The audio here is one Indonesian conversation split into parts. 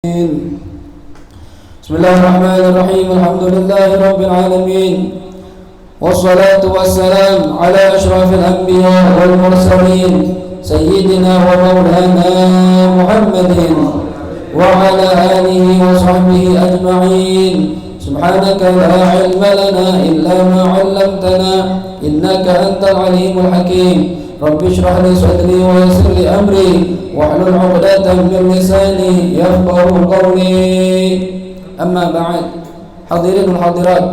بسم الله الرحمن الرحيم. الحمد لله رب العالمين، والصلاة والسلام على أشرف الأنبياء والمرسلين سيدنا ومولانا محمد وعلى آله وصحبه أجمعين. سبحانك لا علم لنا إلا ما علمتنا إنك أنت العليم الحكيم. رب اشرح لي صدري ويسر لي أمري واحلل عقدة من لساني يفقهوا قولي. Amma ba'd. Hadirin dan hadirat,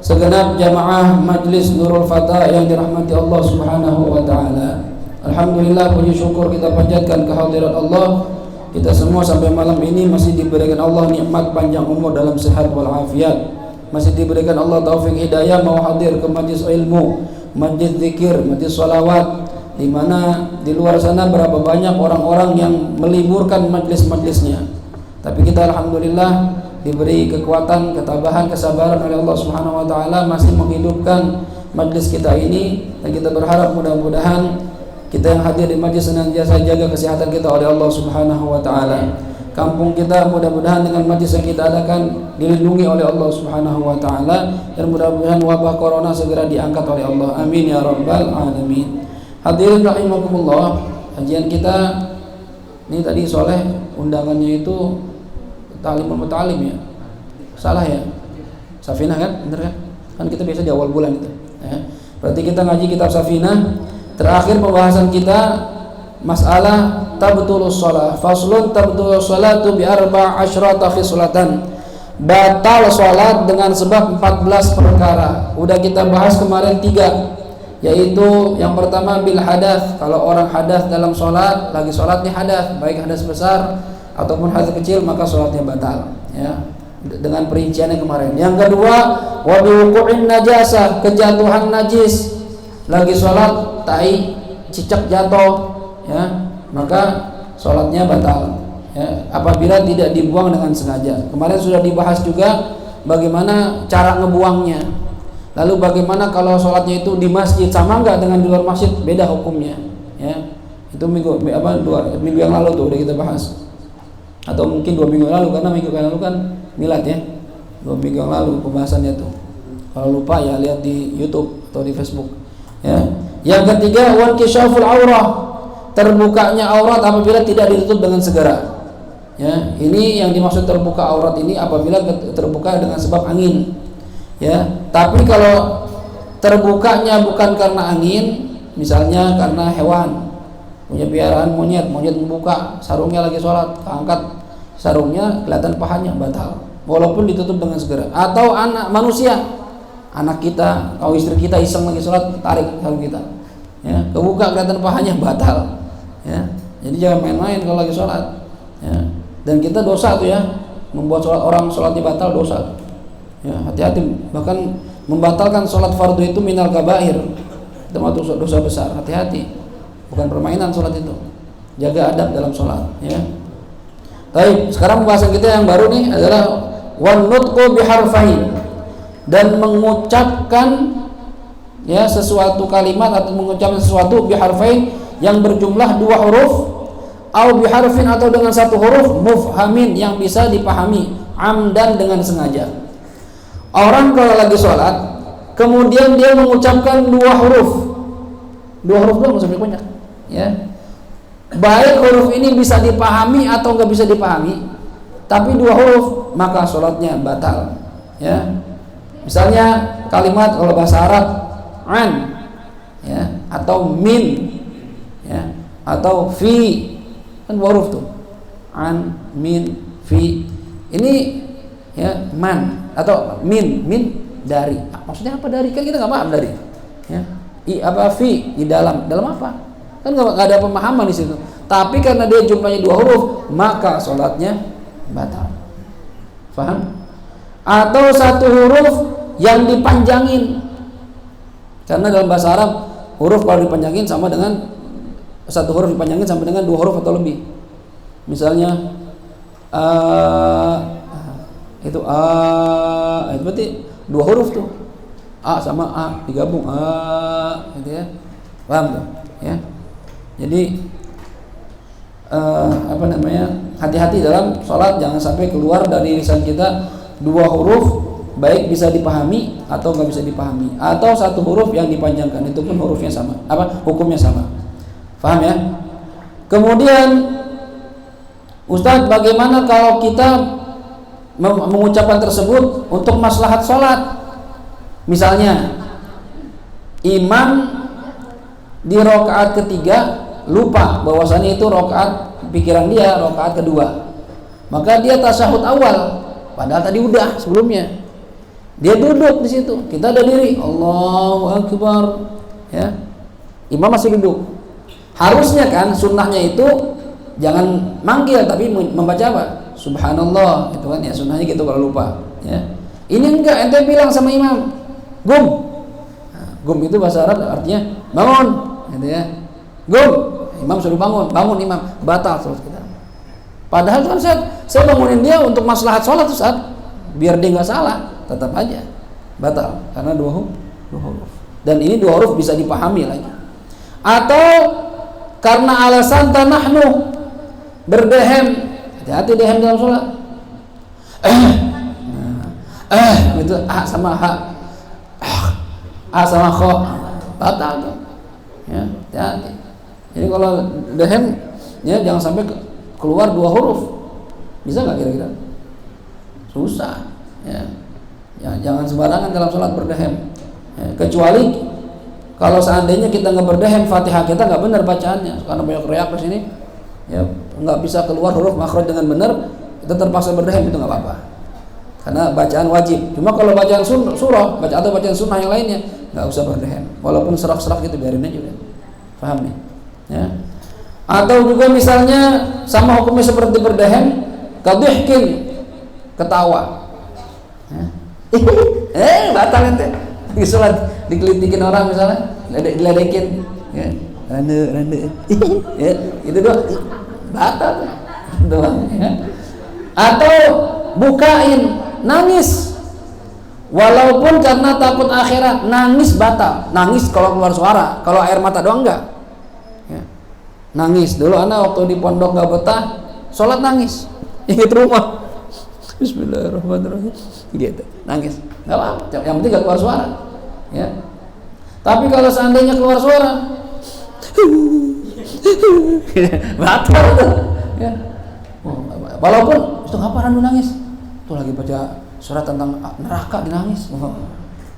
segenap jamaah Majlis Nurul Fatah yang dirahmati Allah Subhanahu wa taala. Alhamdulillah, puji syukur kita panjatkan kehadirat Allah. Kita semua sampai malam ini masih diberikan Allah nikmat panjang umur dalam sehat wal afiat. Masih diberikan Allah taufik hidayah mau hadir ke majlis ilmu, majlis zikir, majlis salawat, di mana di luar sana berapa banyak orang-orang yang meliburkan majlis-majlisnya. Tapi kita alhamdulillah diberi kekuatan, ketabahan, kesabaran oleh Allah Subhanahu wa taala masih menghidupkan majlis kita ini, dan kita berharap mudah-mudahan kita yang hadir di majlis senantiasa jaga kesehatan kita oleh Allah Subhanahu wa taala. Kampung kita mudah-mudahan dengan majlis yang kita adakan dilindungi oleh Allah Subhanahu wa taala, dan mudah-mudahan wabah corona segera diangkat oleh Allah. Amin ya rabbal alamin. Hadirin rahimakumullah, kajian kita ini tadi soleh undangannya itu Ta'limul Muta'alim ya? Salah ya? Safinah kan? Bener kan? Kan kita biasa di awal bulan itu ya. Berarti kita ngaji kitab Safinah. Terakhir pembahasan kita masalah tabtulus shalah. Faslun tabtulus shalatu bi arba' asyrata khislatan. Batal salat dengan sebab 14 perkara. Udah kita bahas kemarin 3, yaitu yang pertama bil hadas. Kalau orang hadas dalam salat, lagi salat nih hadas, baik hadas besar ataupun hadas kecil, maka sholatnya batal ya, dengan perinciannya kemarin. Yang kedua, wa biwuqu'in najasah, kejatuhan najis, lagi sholat tai cicak jatuh ya, maka sholatnya batal ya, apabila tidak dibuang dengan sengaja. Kemarin sudah dibahas juga bagaimana cara ngebuangnya. Lalu bagaimana kalau sholatnya itu di masjid, sama enggak dengan di luar masjid, beda hukumnya ya. Itu minggu yang lalu tuh udah kita bahas, atau mungkin 2 minggu lalu, karena minggu yang lalu kan milad ya, 2 minggu yang lalu pembahasannya tuh. Kalau lupa ya lihat di YouTube atau di Facebook ya. Yang ketiga, wan kisyaful aurah, terbukanya aurat apabila tidak ditutup dengan segera ya. Ini yang dimaksud terbuka aurat ini apabila terbuka dengan sebab angin ya. Tapi kalau terbukanya bukan karena angin, misalnya karena hewan, punya piaraan monyet membuka sarungnya lagi sholat, angkat sarungnya kelihatan pahanya, batal walaupun ditutup dengan segera. Atau anak manusia, anak kita atau istri kita iseng lagi sholat, tarik sarung kita ya, kebuka kelihatan pahanya, batal ya. Jadi jangan main-main kalau lagi sholat ya. Dan kita dosa tuh ya, membuat orang sholatnya batal, dosa ya, hati-hati. Bahkan membatalkan sholat fardu itu minal kabair, termasuk dosa besar, hati-hati. Bukan permainan sholat itu, jaga adab dalam sholat ya. Baik, sekarang pembahasan kita yang baru nih adalah wan nutqu biharfain, dan mengucapkan ya sesuatu kalimat atau mengucapkan sesuatu biharfain yang berjumlah 2 huruf, au biharfin atau dengan 1 huruf, mufhamin yang bisa dipahami, amdan dengan sengaja. Orang kalau lagi sholat kemudian dia mengucapkan 2 huruf doang, nggak usah banyak ya, baik huruf ini bisa dipahami atau nggak bisa dipahami, tapi 2 huruf maka sholatnya batal ya. Misalnya kalimat kalau bahasa Arab an ya, atau min ya, atau fi, kan 2 huruf tuh, an, min, fi. Ini ya man atau min dari, maksudnya apa dari, kan kita nggak paham dari ya. Apa fi di dalam apa, kan nggak ada pemahaman di situ. Tapi karena dia jumlahnya 2 huruf maka sholatnya batal. Faham? Atau 1 huruf yang dipanjangin, karena dalam bahasa Arab huruf kalau dipanjangin sama dengan 1 huruf dipanjangin sama dengan 2 huruf atau lebih. Misalnya itu berarti 2 huruf tuh, A sama A digabung, A gitu ya, paham tuh ya. Jadi hati-hati dalam sholat, jangan sampai keluar dari lisan kita dua huruf, baik bisa dipahami atau nggak bisa dipahami, atau satu huruf yang dipanjangkan, itu pun hurufnya sama, hukumnya sama. Paham ya? Kemudian Ustadz, bagaimana kalau kita mengucapkan tersebut untuk maslahat sholat? Misalnya imam di rakaat ketiga lupa bahwasanya itu rakaat, pikiran dia rakaat kedua, maka dia tasyahud awal, padahal tadi udah sebelumnya. Dia duduk di situ, kita ada diri, Allahu Akbar, ya, imam masih duduk. Harusnya kan sunnahnya itu jangan manggil tapi membaca apa? Subhanallah, itu kan ya sunnahnya gitu kalau lupa. Ya. Ini enggak, ente bilang sama imam, gum. Nah, gum itu bahasa Arab artinya bangun, gitu ya. Gum, imam suruh bangun, bangun imam, batal terus kita. Padahal kan saya bangunin dia untuk maslahat sholat tuh saat biar dia nggak salah, tetap aja batal karena dua huruf. Dan ini dua huruf bisa dipahami lagi. Atau karena alasan tanahnu berdehem, hati-hati dehem dalam sholat. Itu sama sama kho, batal tuh. Ya, hati-hati. Jadi kalau dehem, ya jangan sampai keluar dua huruf. Bisa nggak kira-kira? Susah. Ya, jangan sembarangan dalam sholat berdehem. Ya, kecuali kalau seandainya kita nggak berdehem, Fatihah kita nggak benar bacaannya, karena banyak riak di sini, ya nggak bisa keluar huruf makhraj dengan benar, kita terpaksa berdehem, itu nggak apa-apa. Karena bacaan wajib. Cuma kalau bacaan surah, atau bacaan sunnah yang lainnya, nggak usah berdehem. Walaupun serak-serak gitu biarin aja udah. Paham nih? Ya. Atau juga misalnya sama hukumnya seperti berdehem, kadhihkin, ketawa. Batal ente. Di sholat dikelitikin orang misalnya, diledekin, ya, rande, ya, itu doang, batal doang. Ya. Atau bukain, nangis, walaupun karena takut akhirat, nangis batal. Nangis kalau keluar suara, kalau air mata doang enggak. Ya. Nangis dulu anak waktu di pondok nggak betah, sholat nangis, ingat rumah. Bismillahirrahmanirrahim, gitu, nangis, nggak apa-apa, yang penting nggak keluar suara, ya. Tapi kalau seandainya keluar suara, batal tuh, ya. Walaupun itu apa Randu nangis, tuh lagi baca surat tentang neraka dinangis,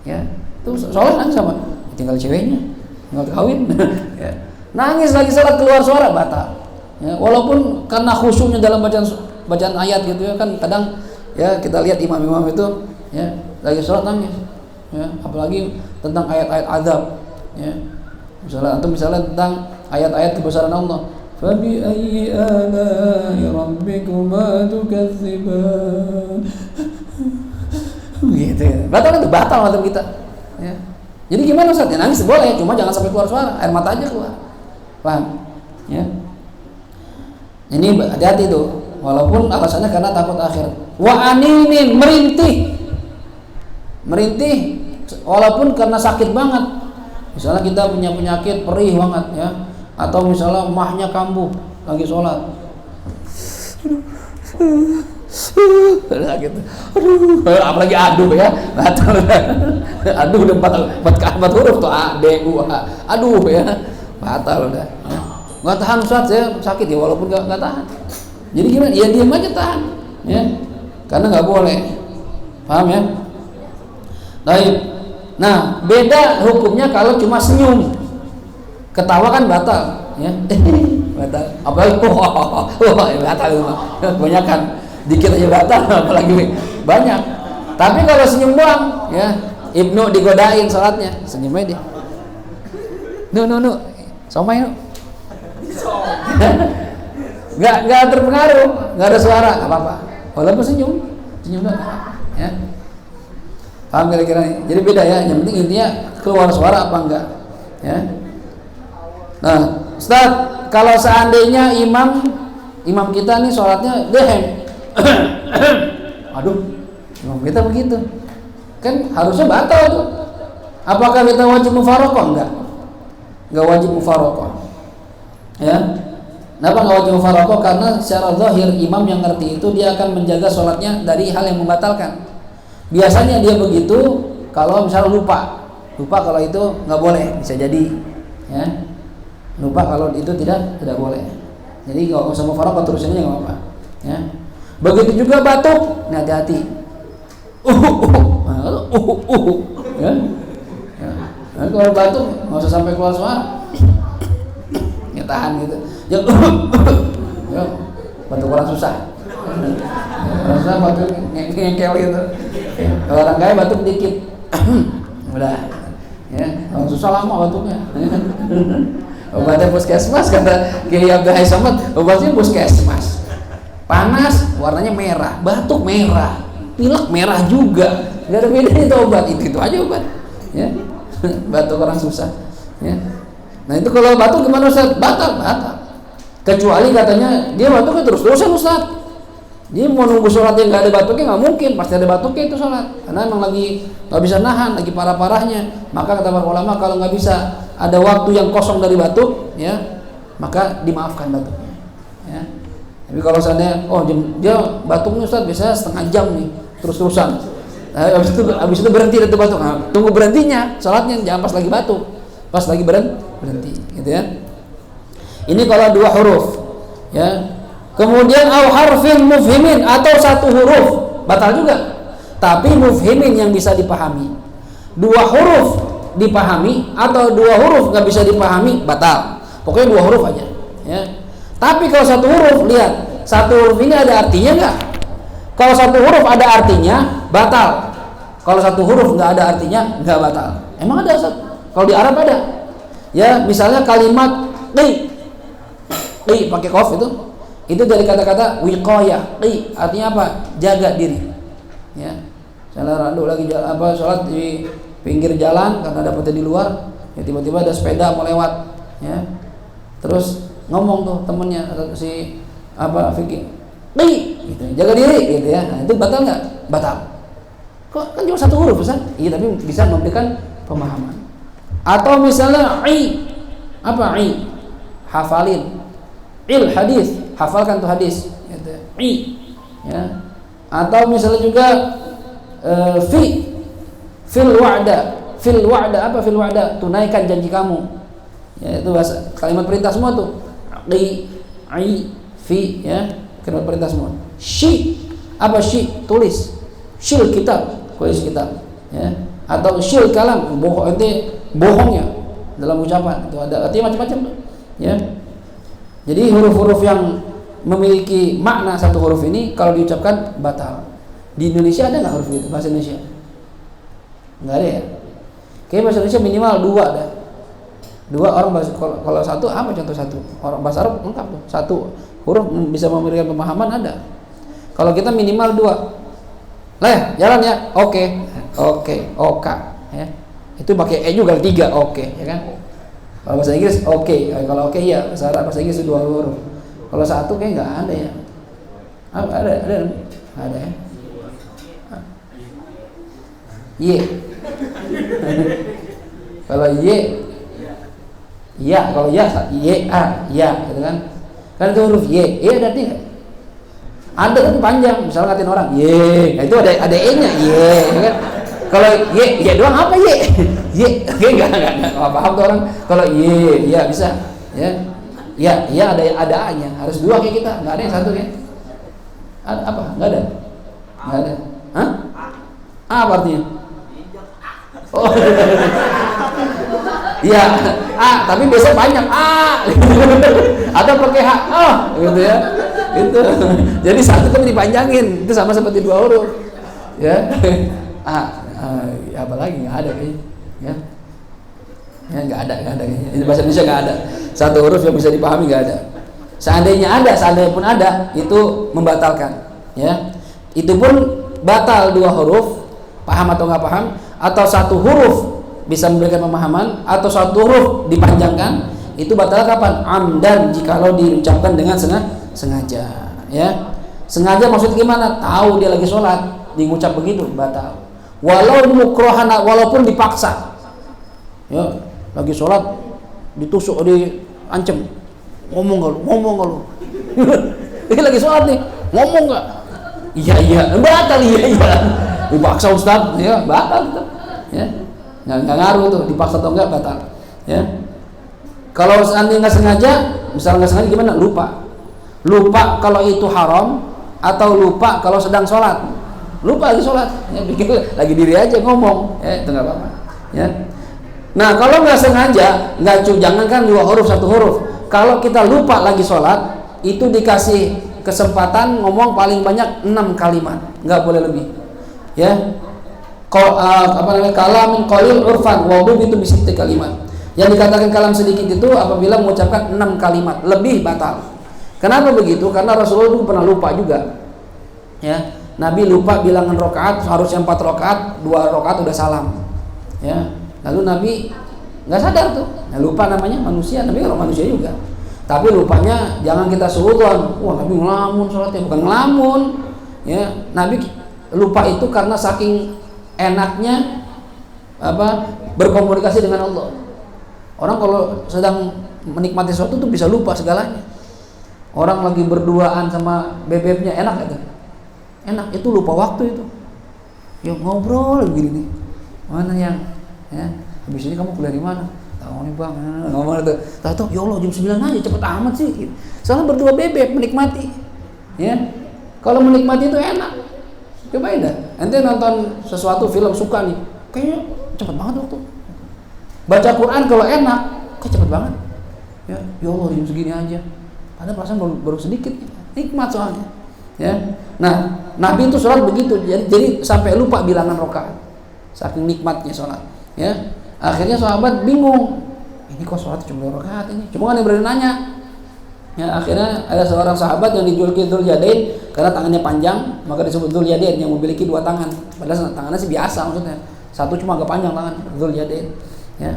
ya, tuh soalnya nangis sama, tinggal ceweknya, tinggal kawin, ya. Nangis lagi salat keluar suara batal, ya. Walaupun karena khusyuknya dalam bacaan ayat gitu ya kan, kadang ya kita lihat imam-imam itu ya lagi sholat nangis, ya apalagi tentang ayat-ayat azab, ya misalnya tentang ayat-ayat kebesaran Allah, fabi ayyi ala'i rabbikuma tukadziban, gitu ya. Batal itu batal mata kita, ya. Jadi gimana Ustaz? Ya nangis boleh, cuma jangan sampai keluar suara, air mata aja keluar, paham? Ya. Ini hati-hati tuh. Walaupun alasannya karena takut akhirat. Wa aninin, merintih walaupun karena sakit banget. Misalnya kita punya penyakit perih banget ya, atau misalnya mahnya kambuh lagi sholat. Gitu. Apalagi aduh ya, aduh udah empat huruf tuh a d u h, aduh ya, batal udah. Ya. Nggak tahan Ustaz, saya sakit ya, walaupun nggak tahan. Jadi gimana? Ya diam aja tahan, ya, karena nggak boleh, paham ya? Baik. Nah, beda hukumnya kalau cuma senyum, ketawa kan batal, ya, batal. Apalagi batal itu, kebanyakan, dikit aja batal, apalagi banyak. Tapi kalau senyum doang, ya, Ibnu digodain sholatnya, senyum aja dia. No, somai no. Nggak terpengaruh, nggak ada suara, nggak apa-apa. Walaupun senyum doang, ya. Paham kira-kira ini? Jadi beda ya. Yang penting intinya keluar suara apa enggak, ya. Nah, Ustaz, kalau seandainya imam kita nih sholatnya dehem, aduh, imam kita begitu, kan harusnya batal tuh. Apakah kita wajib mufarokoh? Enggak wajib mufarokoh, ya. Kenapa nggak wajib mufaraqah? Karena secara zahir imam yang ngerti itu dia akan menjaga sholatnya dari hal yang membatalkan. Biasanya dia begitu kalau misalnya lupa kalau itu nggak boleh, bisa jadi ya, lupa kalau itu tidak boleh. Jadi kalau usah mufaraqah terusannya nggak apa-apa ya. Begitu juga batuk, nah hati-hati ya. Nah, kalau batuk nggak usah sampai keluar suara ya, tahan gitu ya, batuk orang susah batuk ngengkel gitu. Kalau orang kaya batuk dikit udah ya, orang susah lama batuknya. Obatnya puskesmas, kata Kiai Abdul Hai Samad, obatnya puskesmas. Panas warnanya merah, batuk merah, pilek merah juga, nggak ada bedanya itu obat, itu aja obat ya. Batuk orang susah ya. Nah itu kalau batuk gimana Ustaz? Batal. Kecuali katanya dia batuknya terus-terusan Ustaz. Dia mau nunggu sholat yang nggak ada batuknya, nggak mungkin, pasti ada batuknya itu sholat. Karena emang lagi nggak bisa nahan, lagi parah-parahnya. Maka kata para ulama kalau nggak bisa ada waktu yang kosong dari batuk, ya maka dimaafkan batuknya. Ya. Tapi kalau seandainya, dia batuknya Ustaz biasanya setengah jam nih, terus-terusan. Habis itu berhenti dari batuk. Nah, tunggu berhentinya, sholatnya jangan pas lagi batuk, pas lagi berhenti, gitu ya. Ini kalau dua huruf, ya. Kemudian au harfin mufhimin, atau satu huruf batal juga. Tapi mufhimin yang bisa dipahami. Dua huruf dipahami atau dua huruf nggak bisa dipahami batal. Pokoknya dua huruf aja. Ya. Tapi kalau satu huruf, lihat satu huruf ini ada artinya nggak? Kalau satu huruf ada artinya batal. Kalau satu huruf nggak ada artinya nggak batal. Emang ada Ustaz? Kalau di Arab ada. Ya misalnya kalimat qi pakai qaf itu dari kata-kata wiqayah. Qi artinya apa? Jaga diri. Ya. Misalnya randu lagi sholat di pinggir jalan karena dapetnya di luar, ya tiba-tiba ada sepeda mau lewat, ya. Terus ngomong tuh temennya atau si Fikri, qi gitu, jaga diri gitu ya. Nah, itu batal nggak? Batal. Kok kan cuma satu huruf Ustaz? Iya, tapi bisa memberikan pemahaman. Atau misalnya i hafalin, hadis, hafalkan tuh hadis gitu. Ya. Atau misalnya juga fil wa'da, tunaikan janji kamu. Ya, itu bahasa kalimat perintah semua tuh. Fi ya, kalimat perintah semua. Tulis. Syil kitab, ya. Atau syil kalam, bohongnya dalam ucapan. Itu ada artinya macam-macam tuh. Ya. Jadi huruf-huruf yang memiliki makna satu huruf ini kalau diucapkan batal. Di Indonesia ada nggak huruf itu? Bahasa Indonesia? Nggak ada ya? Kayaknya bahasa Indonesia minimal 2 ada. 2 orang bahasa, kalau satu apa contoh satu? Orang bahasa Arab lengkap tuh. Satu huruf bisa memberikan pemahaman ada. Kalau kita minimal 2. Lah ya, jalan ya. Oke, ya. Itu pakai juga 3, oke, ya kan? Kalau bahasa Inggris kalau oke iya, bahasa Inggris 2 huruf. Kalau satu kayak nggak ada ya. Ada ya. Y. Kalau Y, ya, kalau ya gitu kan? Kan itu huruf Y ada artinya nggak? Ada tapi panjang, misalnya ngatain orang Y, nah itu ada E-nya Y, ya kan? Kalau Y doang apa Y? Enggak paham tuh orang. Kalau Y, ya bisa, ya. Ya ada A-nya, harus 2 kayak kita, nggak ada yang satu ya. Apa? Nggak ada. Hah? Apa artinya? Oh, ya A, tapi besok panjang A, atau pakai H, gitu ya. Itu. Jadi satu tuh dipanjangin, itu sama seperti 2 huruf, ya. Apa lagi nggak ada kayaknya, ya. Ya nggak ada kayaknya. Ini bahasa Indonesia nggak ada. Satu huruf yang bisa dipahami nggak ada. Seandainya pun ada, itu membatalkan, ya. Itu pun batal 2 huruf, paham atau nggak paham, atau satu huruf bisa memberikan pemahaman, atau satu huruf dipanjangkan, itu batal kapan? Amdan, jikalau diucapkan dengan sengaja, ya. Sengaja maksud gimana? Tahu dia lagi sholat, diucap begitu, batal. Walaupun dipaksa, ya, lagi sholat ditusuk, diancam, ngomong gak lu, ngomong gak lu. Ini lagi sholat nih, ngomong gak? Iya, batal, iya. Dipaksa Ustaz, ya batal gitu. Ya, nggak ngaruh tuh, dipaksa atau enggak batal. Ya, kalau seandainya nggak sengaja, misalnya nggak sengaja gimana? Lupa kalau itu haram, atau lupa kalau sedang sholat. Lupa lagi sholat, ya pikir lagi diri aja ngomong, ya itu nggak apa-apa. Ya. Nah kalau nggak sengaja, jangankan 2 huruf 1 huruf. Kalau kita lupa lagi sholat, itu dikasih kesempatan ngomong paling banyak 6 kalimat, nggak boleh lebih. Ya, kalamin qalil urfan, wudhu itu bisa 3 kalimat. Yang dikatakan kalam sedikit itu apabila mengucapkan 6 kalimat, lebih batal. Kenapa begitu? Karena Rasulullah itu pernah lupa juga. Ya, Nabi lupa bilangan rakaat, harusnya 4 rakaat, 2 rakaat udah salam. Ya, lalu Nabi nggak sadar tuh. Nah, lupa namanya manusia, Nabi kalau manusia juga. Tapi lupanya jangan kita suudzon. Wah, Nabi ngelamun sholatnya, bukan ngelamun. Ya, Nabi lupa itu karena saking enaknya berkomunikasi dengan Allah. Orang kalau sedang menikmati sesuatu tuh bisa lupa segalanya. Orang lagi berduaan sama bebeknya, enak gak tuh? Enak, itu lupa waktu itu. Ya ngobrol begini nih. Mana yang ya, habis ini kamu kuliah di mana? Tahu nih Bang. Ngomong itu. Tahu ya Allah jam 9 aja cepet amat sih. Soalnya berdua bebek menikmati. Ya. Kalau menikmati itu enak. Cobain dah. Ente nonton sesuatu film suka nih. Kayaknya cepet banget waktu. Baca Quran kalau enak, kayak cepet banget. Ya Allah jam segini aja. Padahal perasaan baru sedikit. Nikmat soalnya. Ya. Nah, Nabi itu sholat begitu. Jadi sampai lupa bilangan rakaat. Saking nikmatnya sholat. Ya. Akhirnya sahabat bingung. Ini kok sholat cuma 2 rakaat ini? Cuma kan yang berani nanya. Ya, akhirnya ada seorang sahabat yang dijuluki Dzul-Yadain karena tangannya panjang, maka disebut Dzul-Yadain, yang memiliki 2 tangan. Padahal tangannya sih biasa maksudnya. Satu cuma agak panjang tangan, Dzul-Yadain. Ya.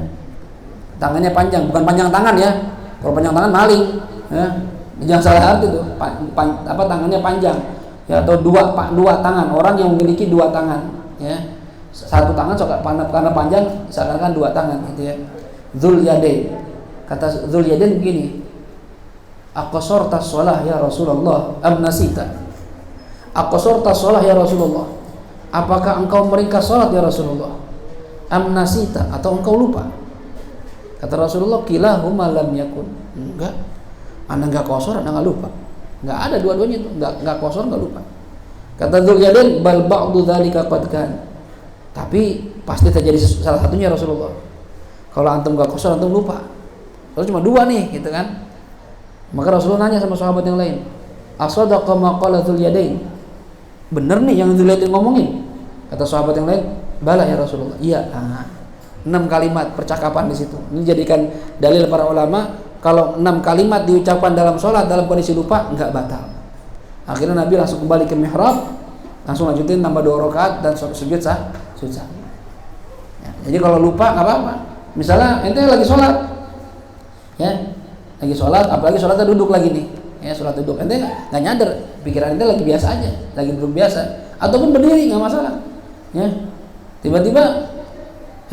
Tangannya panjang, bukan panjang tangan ya. Kalau panjang tangan maling. Ya. Jangan salah arti tuh. Tangannya panjang. Ya, atau dua tangan, orang yang memiliki 2 tangan. Ya. Satu tangan karena panjang seakan-akan 2 tangan gitu ya. Dzul-Yadain. Kata Dzul-Yadain begini, aqsarta shalah ya Rasulullah am nasita? Aqsarta shalah ya Rasulullah, apakah engkau meringkas salat ya Rasulullah? Am nasita, atau engkau lupa? Kata Rasulullah, kilahuma lam yakun. Enggak, anda enggak qasar, anda enggak lupa. Enggak ada dua-duanya itu, enggak qasar, enggak lupa. Kata Dzul-Yadain, bal ba'du dzalika qad kan. Tapi pasti terjadi salah satunya Rasulullah. Kalau antum enggak qasar, antum lupa. Kalau cuma 2 nih gitu kan. Maka Rasulullah nanya sama sahabat yang lain, asadaqa ma qala Dzul-Yadain? Bener nih yang Dzul-Yadain ngomongin? Kata sahabat yang lain, bala ya Rasulullah. Iya. 6 kalimat percakapan di situ. Ini jadikan dalil para ulama, kalau 6 kalimat diucapkan dalam sholat dalam kondisi lupa enggak batal. Akhirnya Nabi langsung kembali ke mihrab, langsung lanjutin nambah 2 rakaat dan sujud sah. Ya, jadi kalau lupa enggak apa-apa. Misalnya ente lagi sholat, ya. Lagi sholat, apalagi sholatnya duduk lagi nih, ya sholat duduk, ente nggak nyadar, pikiran ente lagi biasa aja, lagi duduk biasa, ataupun berdiri nggak masalah, ya tiba-tiba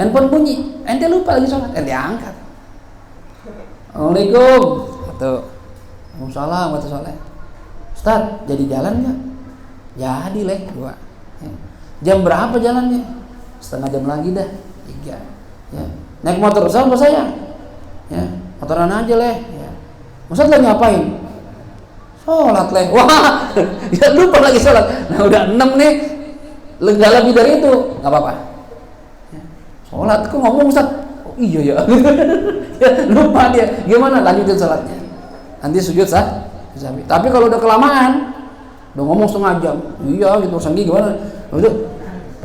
handphone bunyi, ente lupa lagi sholat, ente angkat, Assalamualaikum, atau Waalaikumsalam, kata soleh, Ustaz jadi jalan nggak? Jadi leh 2, ya. Jam berapa jalannya? Setengah jam lagi dah, 3, ya. Naik motor sama saya, ya motoran aja leh. Ustaz lagi ngapain? Sholat leh. Wah, ya lupa lagi sholat. Nah udah 6 nih, nggak lebih dari itu, nggak apa-apa. Sholat, kok ngomong Ustaz? Oh iya ya. Ya lupa dia. Gimana? Lanjutin sholatnya. Nanti sujud sah. Tapi kalau udah kelamaan, udah ngomong setengah jam, iya gitu, urusan gimana? Udah,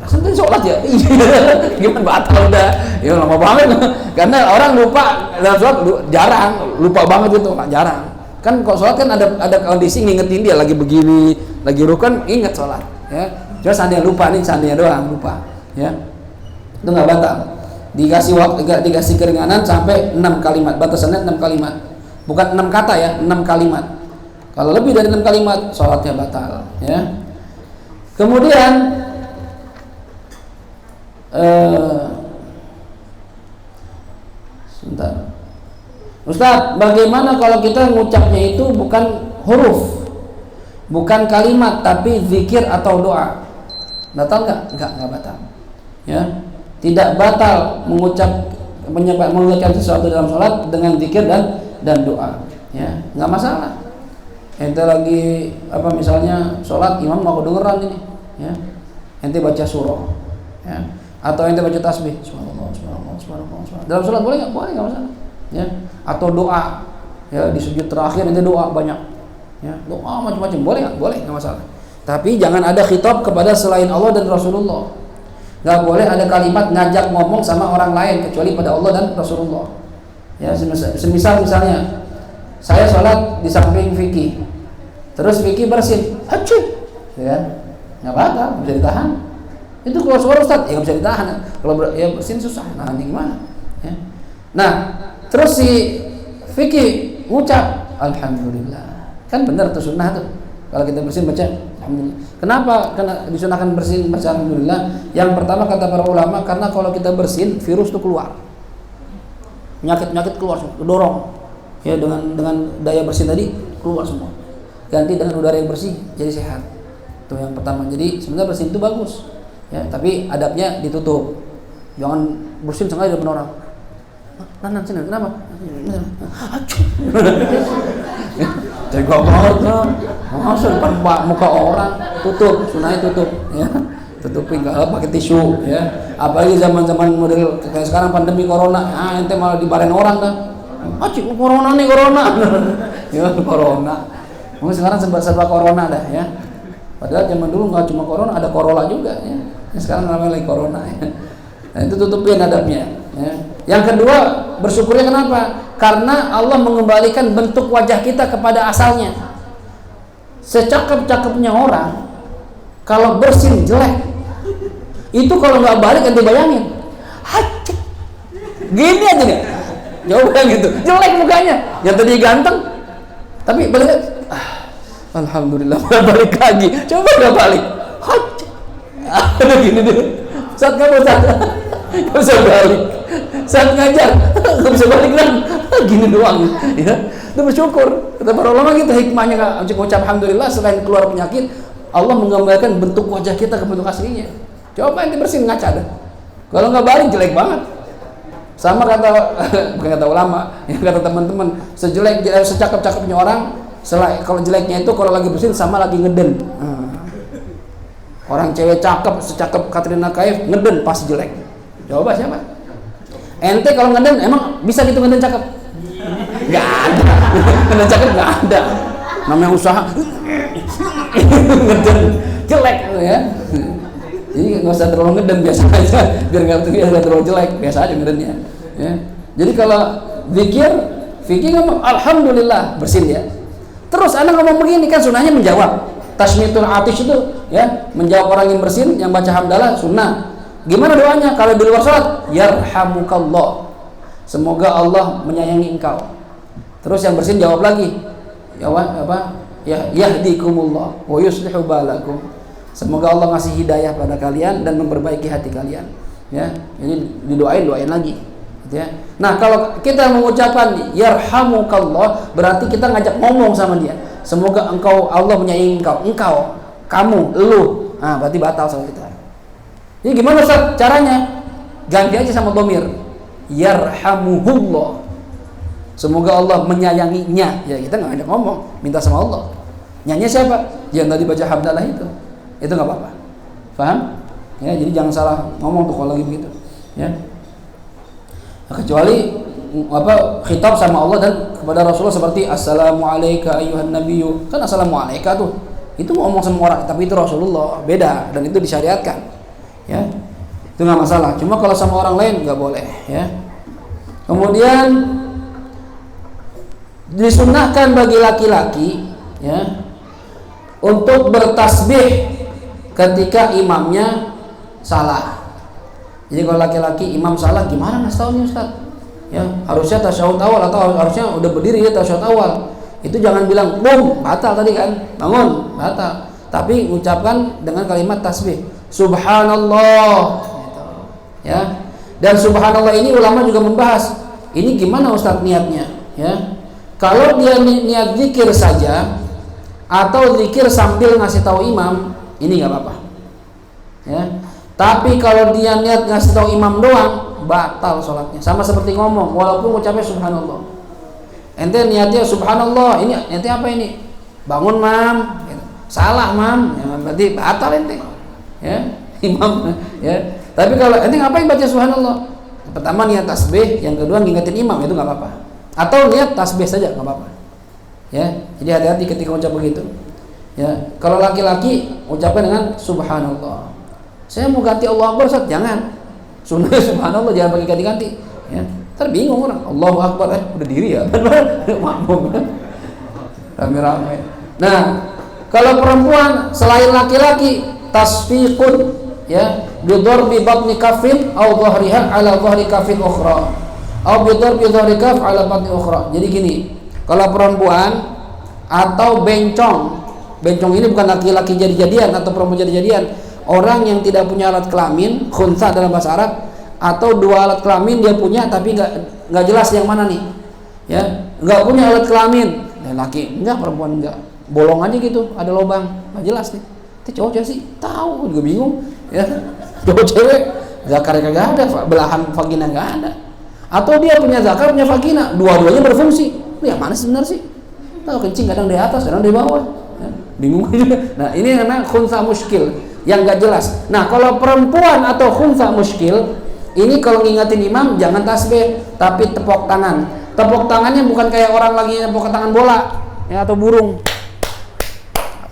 perasaan tadi sholat ya? Iya. Gimana batal udah? Ya lama banget. Karena orang lupa dalam sholat jarang, lupa banget itu, nggak jarang. Kan kalau sholat kan ada kondisi ngingetin dia lagi begini, lagi rukun, ingat sholat. Ya, cuma seandainya lupa nih, seandainya doang lupa. Ya, itu nggak batal. Dikasih waktu, dikasih keringanan sampai 6 kalimat, batasannya 6 kalimat, bukan 6 kata ya, 6 kalimat. Kalau lebih dari 6 kalimat, sholatnya batal. Ya. Kemudian sebentar. Ustaz, bagaimana kalau kita ngucapnya itu bukan huruf, bukan kalimat, tapi zikir atau doa? Batal nggak? Nggak batal. Ya, tidak batal mengucapkan sesuatu dalam sholat dengan zikir dan doa. Ya, nggak masalah. Ente lagi misalnya sholat, imam mau kedengeran ini, ya, ente baca surah, ya, atau ente baca tasbih, subhanallah, subhanallah, subhanallah, subhanallah. Dalam sholat boleh nggak masalah. Ya, atau doa, ya, di sujud terakhir nanti doa banyak, ya, doa macam-macam, boleh nggak masalah. Tapi jangan ada khitab kepada selain Allah dan Rasulullah. Nggak boleh ada kalimat ngajak ngomong sama orang lain kecuali pada Allah dan Rasulullah. Ya, semisal misalnya saya sholat di samping Vicky, terus Vicky bersin, hacu, ya, nggak batal, bisa ditahan. Itu keluar suara Ustaz, ya nggak bisa ditahan. Kalau bersin susah, nah nanti gimana? Ya. Nah, terus si Vicky ngucap alhamdulillah, kan benar tuh sunnah tuh. Kalau kita bersin baca alhamdulillah. Kenapa? Karena disunahkan bersin baca alhamdulillah. Yang pertama kata para ulama, karena kalau kita bersin virus tuh keluar, penyakit keluar, kedorong. Ya, dengan daya bersin tadi keluar semua. Ganti dengan udara yang bersih, jadi sehat. Itu yang pertama. Jadi sebenarnya bersin itu bagus. Ya, tapi adabnya ditutup. Jangan bersin sengaja depan orang. Nanan sini, kenapa? Acuh. Tega banget kan. Masa depan muka orang, tutup, sunahnya tutup, ya. Tutupin enggak pakai tisu, ya. Apalagi zaman-zaman model kayak sekarang pandemi corona, ente malah dibarain orang kan. Acik corona nih, corona. Ya, corona. Mungkin sekarang serba corona dah, ya. Padahal zaman dulu enggak cuma corona, ada Corolla juga, ya. Sekarang namanya lagi corona, ya. Nah, itu tutupin adabnya, ya. Yang kedua, bersyukurnya kenapa? Karena Allah mengembalikan bentuk wajah kita kepada asalnya. Secakep-cakepnya orang, kalau bersin jelek, itu kalau nggak balik nanti bayangin, hacik, gini aja nih, coba gitu, jelek mukanya. Yang tadi ganteng, tapi balik, alhamdulillah balik lagi, coba nggak balik, hacik, ada gini deh, saat kamu nggak bisa balik, saat ngajar nggak bisa balik kan, gini doang, ya. Itu bersyukur. Kata para ulama gitu, hikmahnya ucap alhamdulillah, selain keluar penyakit, Allah menggambarkan bentuk wajah kita ke bentuk aslinya. Coba ente bersin ngaca dah. Kalau nggak balik jelek banget. Sama bukan kata ulama, yang kata teman-teman, secakep-cakepnya orang, kalau jeleknya itu kalau lagi bersin sama lagi ngeden. Orang cewek cakep, secakep Katrina Kaif, ngeden pasti jelek. Coba siapa? Ente kalau ngeden emang bisa gitu ngeden cakep? Nggak ada. Ngeden cakep nggak ada. Namanya usaha ngeden jelek, ya. Jadi nggak usah terlalu ngeden, biasa aja, biar nggak terlalu jelek, biasa aja ngedennya, ya. Jadi kalau fikir ngomong alhamdulillah, bersin ya. Terus anak ngomong begini, kan sunnahnya menjawab. Tasmitul atish itu, ya, menjawab orang yang bersin, yang baca hamdalah sunnah. Gimana doanya kalau di luar salat? Yarhamukallah, semoga Allah menyayangi engkau. Terus yang bersin jawab lagi, yahdikumullah wa yuslihu balakum, semoga Allah ngasih hidayah pada kalian dan memperbaiki hati kalian, ya. Ini doain lagi, gitu ya. Nah, kalau kita mengucapkan yarhamukallah, berarti kita ngajak ngomong sama dia, semoga engkau, Allah menyayangi engkau, kamu, lu. Nah, berarti batal sama kita. Jadi gimana Ustaz caranya? Ganti aja sama dhamir, yarhamuhullah, semoga Allah menyayanginya. Ya, kita nggak ngajak ngomong, minta sama Allah. Nyanyi siapa? Yang tadi baca hamdalah itu nggak apa-apa. Paham? Ya, jadi jangan salah ngomong tuh kalau lagi begitu, ya. Nah, kecuali khitab sama Allah dan kepada Rasulullah seperti assalamualaikum ayyuhan nabiyyu, kan assalamualaikum tuh itu ngomong sama orang, tapi itu Rasulullah, beda, dan itu disyariatkan, ya. Itu nggak masalah. Cuma kalau sama orang lain nggak boleh, ya. Kemudian disunnahkan bagi laki-laki, ya, untuk bertasbih ketika imamnya salah. Jadi kalau laki-laki imam salah, gimana ngasih taunya Ustaz? Ya, harusnya tasyahud awal atau harusnya udah berdiri ya tasyahud awal. Itu jangan bilang bum, batal tadi kan, bangun, batal. Tapi ucapkan dengan kalimat tasbih, subhanallah, gitu. Ya. Dan subhanallah ini ulama juga membahas, ini gimana Ustaz niatnya? ya. Kalau dia niat zikir saja atau zikir sambil ngasih tahu imam, ini nggak apa-apa, ya. Tapi kalau dia niat ngasih tahu imam doang, batal sholatnya. Sama seperti ngomong, walaupun ucapnya subhanallah. Ente niatnya subhanallah, ini ente apa ini? Bangun mam, gitu. Salah mam, ya, berarti batal ente, ya imam, ya. Tapi kalau ente ngapain baca subhanallah? Pertama niat tasbih, yang kedua ngingetin imam, itu nggak apa-apa. Atau niat tasbih saja nggak apa-apa, ya. Jadi hati-hati ketika ucap begitu, ya. Kalau laki-laki ucapkan dengan subhanallah. Saya mau ganti Allah Akbar, Ustaz, jangan. Sunnah subhanallah, jangan pakai ganti-ganti, ya. Ntar bingung orang, Allahu Akbar, udah diri ya, makmum, rame-rame. Nah, kalau perempuan selain laki-laki, tasfiqun, ya, bidorbi batni kafin, au dhahriha ala dhahri kafin ukhra, au bidorbi dhahri kaf ala batni ukhra. Jadi gini, kalau perempuan atau bencong ini bukan laki-laki jadi-jadian atau perempuan jadi-jadian, orang yang tidak punya alat kelamin, khunsa dalam bahasa Arab, atau dua alat kelamin dia punya tapi nggak jelas yang mana nih, ya, nggak punya alat kelamin, laki enggak, perempuan enggak, bolong aja gitu, ada lubang, nggak jelas nih. Itu cowok sih tahu, juga bingung, ya. Cowok cewek zakar kagak ada, belahan vagina nggak ada, atau dia punya zakar punya vagina, dua-duanya berfungsi, yang mana sebenarnya sih? Tahu kencing kadang di atas, kadang di bawah, ya. Bingung juga. Nah ini namanya khunsa muskil, yang nggak jelas. Nah kalau perempuan atau khunsa muskil ini, kalau ngingetin imam jangan tasbih, tapi tepuk tangan. Tepuk tangannya bukan kayak orang lagi tepuk tangan bola, ya, atau burung.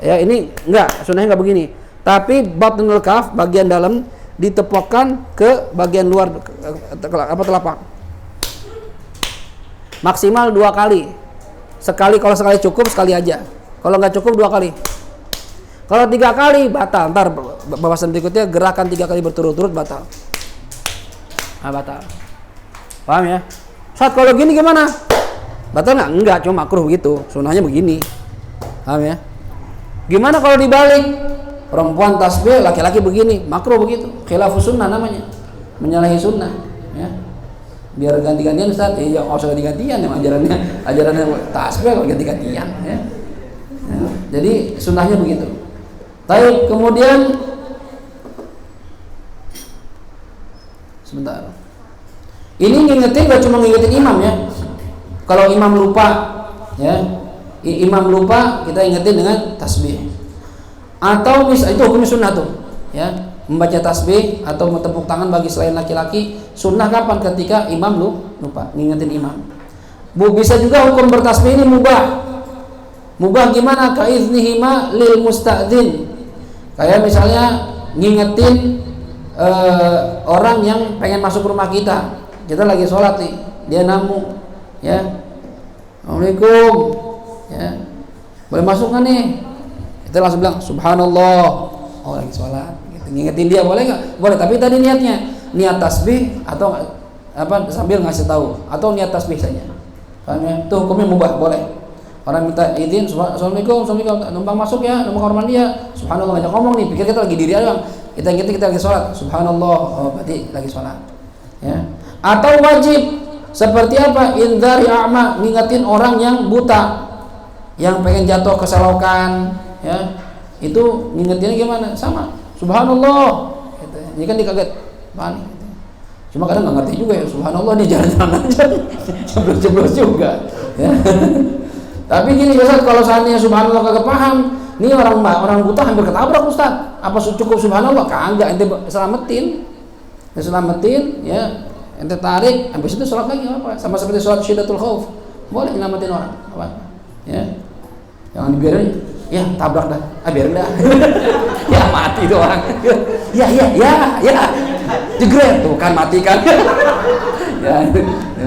Ya ini enggak, sunnahnya enggak begini. Tapi batnul kaf, bagian dalam ditepukkan ke bagian luar telapak. Maksimal 2 kali. Sekali, kalau sekali cukup, sekali aja. Kalau nggak cukup 2 kali. Kalau 3 kali batal. Ntar bahasan berikutnya gerakan 3 kali berturut-turut batal. Batal. Paham ya? Saat kalau gini gimana? Batal nggak? Enggak, cuma makruh gitu. Sunnahnya begini. Paham ya? Gimana kalau dibalik? Perempuan tasbih, laki-laki begini, makruh begitu. Khilafus sunnah namanya. Menyalahi sunnah, ya. Biar ganti-gantian Ustaz, ya nggak usah ganti-gantian, ya, ajarannya tasbih kalau ganti-gantian, ya. Jadi sunnahnya begitu. Baik, kemudian sebentar. Ini ngingetin gak cuma ngingetin imam, ya. Kalau imam lupa, ya, imam lupa, kita ingetin dengan tasbih. Atau itu hukumnya sunnah tuh, ya, membaca tasbih atau tepuk tangan bagi selain laki-laki sunnah kapan? Ketika imam lupa, ngingetin imam. Bisa juga hukum bertasbih ini mubah. Mubah gimana? Kaiznihima lil musta'dzin. Kayak misalnya ngingetin orang yang pengen masuk rumah kita lagi sholat nih, dia namu, ya, Assalamualaikum, ya, boleh masuk nggak nih? Kita langsung bilang subhanallah, oh lagi sholat, gitu. Ngingetin dia boleh nggak? Boleh, tapi tadi niat tasbih atau apa sambil ngasih tahu, atau niat tasbih saja. Paham ya? Itu hukumnya mubah, boleh. Orang minta izin, assalamualaikum, numpang masuk ya, numpang kamar mandi ya, subhanallah, ngajak ngomong nih, pikir kita lagi diri aja, kita ingetin kita lagi sholat, subhanallah, oh berarti lagi sholat, ya. Atau wajib seperti apa? Indhari a'ma, ngingetin orang yang buta, yang pengen jatuh ke selokan, ya, itu ngingetinnya gimana? Sama, subhanallah, gitu. Ini kan dikaget, panik. Gitu. Cuma kadang nggak ngerti juga ya, subhanallah di jalan-jalan aja, jeblos juga, ya. Tapi gini Ustaz, kalau seandainya subhanallah kagak paham, nih orang buta hampir ketabrak Ustaz. Apa cukup subhanallah? Kagak, ente selamatin, ya, ente tarik, habis itu sholat lagi apa? Sama seperti sholat syiddatul khauf, boleh nyelamatin orang, apa? Ya, jangan dibiarin, ya tabrak dah, biarin dah, ya mati itu orang, ya, jegret tuh kan mati kan, ya,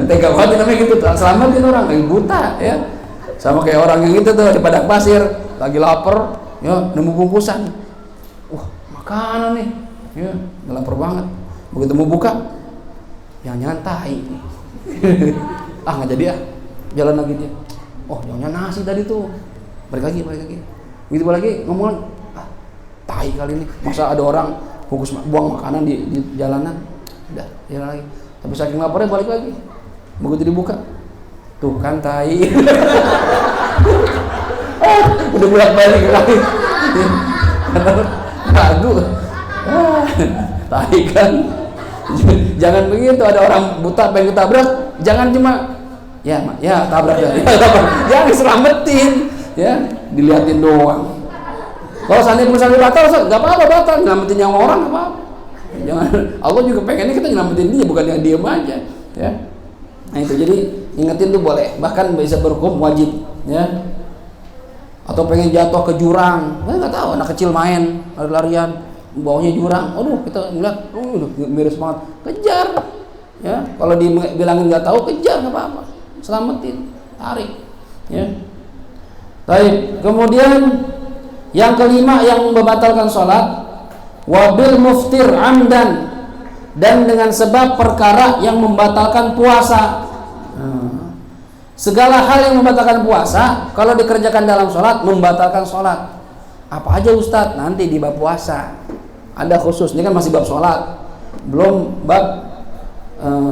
tega banget namanya gitu, selamatin orang lagi buta, ya. Sama kayak orang yang itu tuh di padang pasir lagi lapar, ya, nemu bungkusan, makanan nih, ya, lapar banget, begitu mau buka, yang nyantai, nggak jadi jalan lagi dia, yang nasi tadi tuh, balik lagi, begitu lagi ngomong, tai kali ini, masa ada orang bungkus buang makanan di jalanan, udah jalan lagi, tapi saking laparnya balik lagi, begitu dibuka, Tuh kan tai. Udah bolak-balik lagi. Ragu. Tai kan. Jangan begitu, ada orang buta pengen ketabrak, jangan cuma ya tabrak ya. Jangan selamatin, ya, diliatin doang. Kalau seandainya perusahaan batal, nggak apa-apa batal, nyelamatin nyawa orang nggak apa-apa. Jangan, Allah juga pengennya kita nyelamatin dia, bukan yang diem aja, ya. Nah itu, jadi ingetin tuh boleh, bahkan bisa berhukum wajib, ya. Atau pengen jatuh ke jurang, nggak tahu, anak kecil main lari-larian, bawahnya jurang, aduh kita ngeliat, miris banget, kejar, ya. Kalau dibilangin nggak tahu, kejar nggak apa-apa, selamatin, tarik, ya. Baik, kemudian yang kelima yang membatalkan sholat, wabil muftir amdan, dan dengan sebab perkara yang membatalkan puasa. Segala hal yang membatalkan puasa kalau dikerjakan dalam sholat membatalkan sholat. Apa aja Ustadz? Nanti di bab puasa ada khusus. Ini kan masih bab sholat, belum bab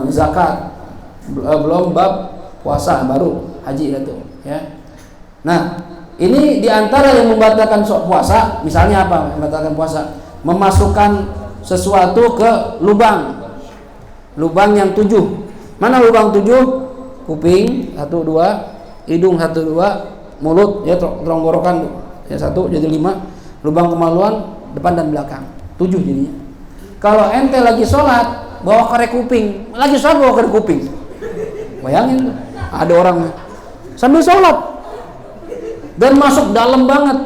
zakat, belum bab puasa, baru haji itu, ya. Nah, ini diantara yang membatalkan puasa. Misalnya apa membatalkan puasa? Memasukkan sesuatu ke lubang yang 7. Mana lubang 7? Kuping 1, 2, hidung 1, 2, mulut ya tenggorokan ya 1, jadi 5. Lubang kemaluan depan dan belakang 7 jadinya. Kalau ente lagi sholat bawa korek kuping, lagi sholat bawa korek kuping, bayangin tuh, ada orang sambil sholat dan masuk dalam banget.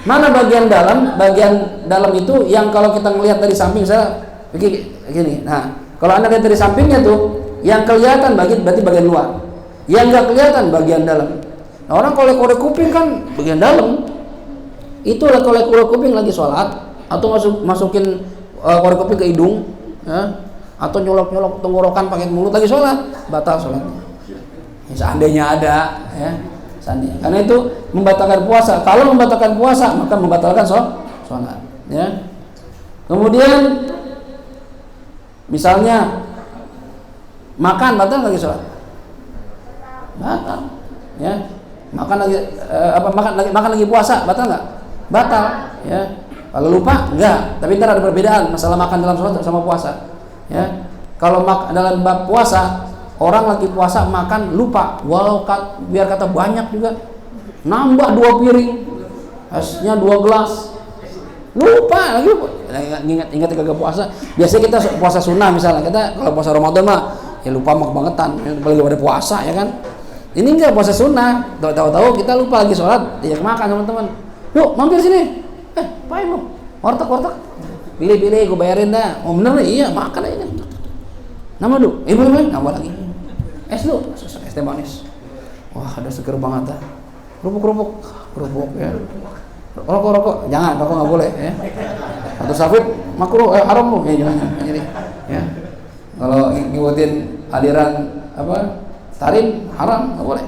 Mana bagian dalam? Bagian dalam itu yang kalau kita ngelihat dari samping, saya begini. Nah, kalau anda lihat dari sampingnya tuh, yang kelihatan berarti bagian luar, yang nggak kelihatan bagian dalam. Nah, orang korek kuping kan bagian dalam. Itu korek kuping lagi sholat, atau masukin korek kuping ke hidung, ya, atau nyolok tenggorokan pakai mulut lagi sholat, batal sholatnya. Ya, seandainya ada, ya. Karena itu membatalkan puasa. Kalau membatalkan puasa maka membatalkan sholat, ya. Kemudian misalnya makan, batal lagi sholat, batal, ya. Makan lagi puasa, batal nggak? Batal, ya. Kalau lupa enggak, tapi ntar ada perbedaan masalah makan dalam sholat sama puasa, ya. Kalau dalam bab puasa, orang lagi puasa makan lupa, walau biar kata banyak juga, nambah 2 piring, esnya 2 gelas, lupa lagi. Ingat kagak puasa. Biasanya kita puasa sunnah misalnya, kita kalau puasa Ramadan mah ya lupa bangetan, apalagi pada puasa, ya kan. Ini enggak puasa sunnah, tahu-tahu kita lupa lagi sholat, ya makan sama teman. Yuk mampir sini, apain lu? Warteg, pilih, gue bayarin dah. Oh bener nih, iya makan aja. Nama lu, boleh, nambah lagi. Es lu, es teh manis. Wah, ada seger banget dah. Kerupuk ya. Rokok, jangan, rokok nggak boleh, ya. Atau safit, makruh, haram lu, ya jangan. Jadi, ya. Kalau ngikutin aliran tarim, haram, nggak boleh.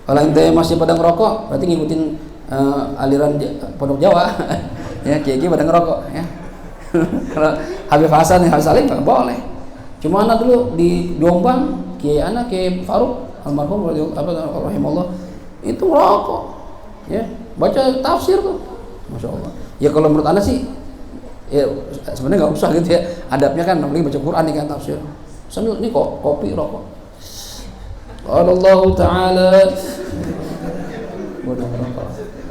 Kalau ente masih pada ngerokok, berarti ngikutin aliran Pondok Jawa, ya, kiai pada ngerokok, ya. Kalau Habib Hasan, Habib Salim nggak boleh. Cuma anak dulu di Jombang, Kiai Faruk almarhum rahimahullah itu ngerokok, ya, baca tafsir tuh, masya Allah. Ya kalau menurut anak sih, ya sebenarnya nggak usah gitu, ya. Adabnya kan namanya baca Quran nih kan, tafsir sambil ini kok kopi rokok. Allah Taala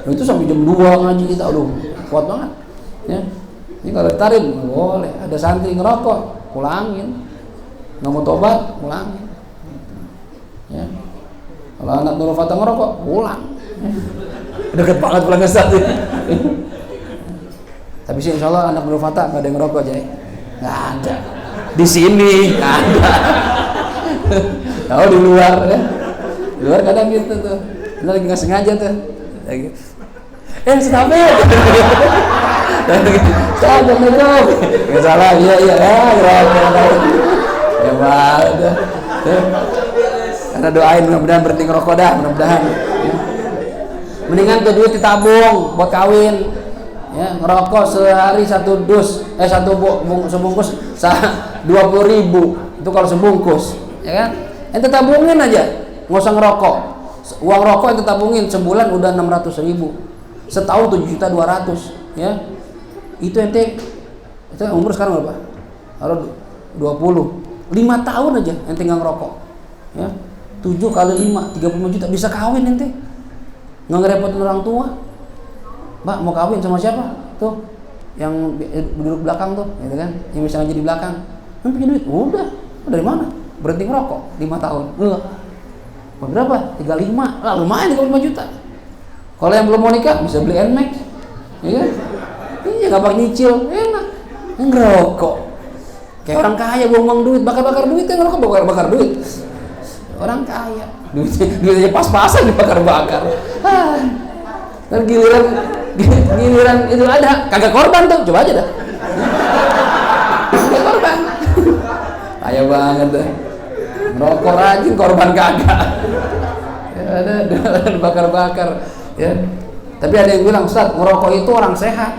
itu sampai jam 2 ngaji kita, aduh kuat banget, ya. Ini kalau tarim boleh, ada santri ngerokok, pulangin. Nggak mau tobat, pulangin, ya. Kalau anak Nurul Fatah ngerokok, pulang, ya. Deket banget pulang ke Ustaz. Tapi sih insya Allah anak Nurul Fatah nggak ada yang ngerokok aja, nggak ada. Di sini nggak ada. Tahu di luar, ya. Di luar kadang gitu tuh, kita lagi nggak sengaja tuh, lagi. Stafet. Stafet ngerokok. Nggak salah, iya, ngerokok. Ya udah. Karena doain mudah-mudahan berhenti ngerokok dah, mudah-mudahan. Ya. Mendingan tuh duit ditabung buat kawin. Ya, ngerokok sehari 1 dus, sebungkus 20.000. Itu kalau sebungkus, ya kan? Ente tabungin aja. nggak usah ngerokok. Uang rokok yang tabungin sebulan udah 600.000, setahun 7.200.000, ya. Itu ente, itu umur sekarang berapa? Kalau 20, 5 tahun aja ente nggak ngerokok, ya. 7 kali 5, 35 juta, bisa kawin ente, nggak ngerepotin orang tua. Mbak mau kawin sama siapa? Tuh yang duduk belakang tuh, gitu kan, yang bisa ngaji di belakang. Punya duit, udah dari mana? Berhenti ngerokok 5 tahun. Berapa? 35. Lah lumayan 35 juta. Kalau yang belum mau nikah bisa beli NMAX, ya kan? Iya, gampang nyicil, enak. Ngerokok kayak orang kaya, buang-buang duit, bakar-bakar duit, yang ngerokok bakar-bakar duit. Orang kaya, duitnya pas-pasan dibakar-bakar. Dan giliran itu ada, kagak korban tuh, coba aja dah. Kagak korban. Kaya banget dah. Ngerokok rajin, korban kagak. Ya ada bakar-bakar, ya. Tapi ada yang bilang, Ustaz, ngerokok itu orang sehat.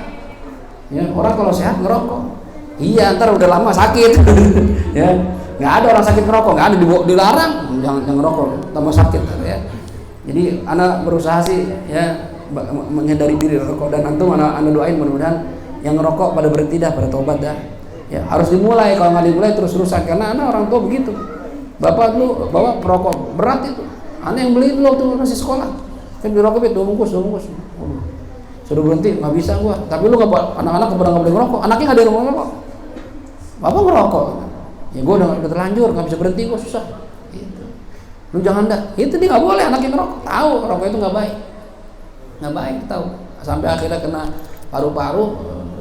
Ya, orang kalau sehat ngerokok. Iya, ntar udah lama sakit. Ya, nggak ada orang sakit ngerokok, nggak ada, dilarang, jangan ngerokok, tambah sakit, ya. Jadi anak berusaha sih, ya, menghindari diri rokok, dan antum anak doain mudah-mudahan yang ngerokok pada berhenti dah, pada tobat dah. Ya, harus dimulai, kalau nggak dimulai terus-terusan, karena anak orang tua begitu. Bapak dulu bawa perokok berat itu, anak yang beli dulu waktu masih sekolah, kan dirokok itu 2 bungkus. Suruh berhenti, nggak bisa gua. Tapi lu nggak, anak-anak kepada nggak boleh ngerokok, anaknya nggak ada yang ngerokok. Bapak ngerokok, ya gua udah terlanjur, nggak bisa berhenti, gua susah. Gitu. Lu jangan dah, itu dia nggak boleh anaknya ngerokok, tahu rokok itu nggak baik, tahu. Sampai akhirnya kena paru-paru,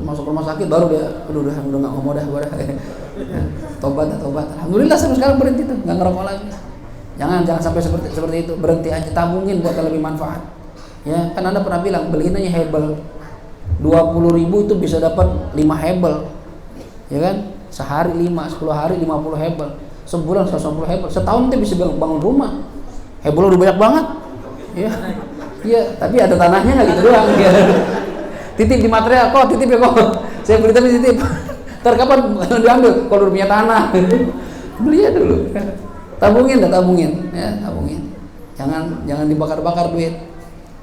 masuk rumah sakit, baru dia, udah nggak ngomong dah, gua dah. Tobat. Alhamdulillah sampai sekarang berhenti tuh, nggak ngerokok lagi. Jangan sampai seperti itu, berhenti aja, tabungin buat yang lebih manfaat. Ya, kan Anda pernah bilang beliin aja hebel 20.000 itu bisa dapat 5 hebel, ya kan? Sehari 5, 10 hari 50 hebel, sebulan 150 hebel, setahun itu bisa bangun rumah. Hebel udah banyak banget, ya. Iya, tapi ada tanahnya nggak gitu doang. Ya. Titip di material, kok titip ya kok. Saya beli tapi titip. Ntar kapan diambil? Kalau udah punya tanah, beli aja dulu. Tabungin, ya, tabungin. Jangan dibakar-bakar duit.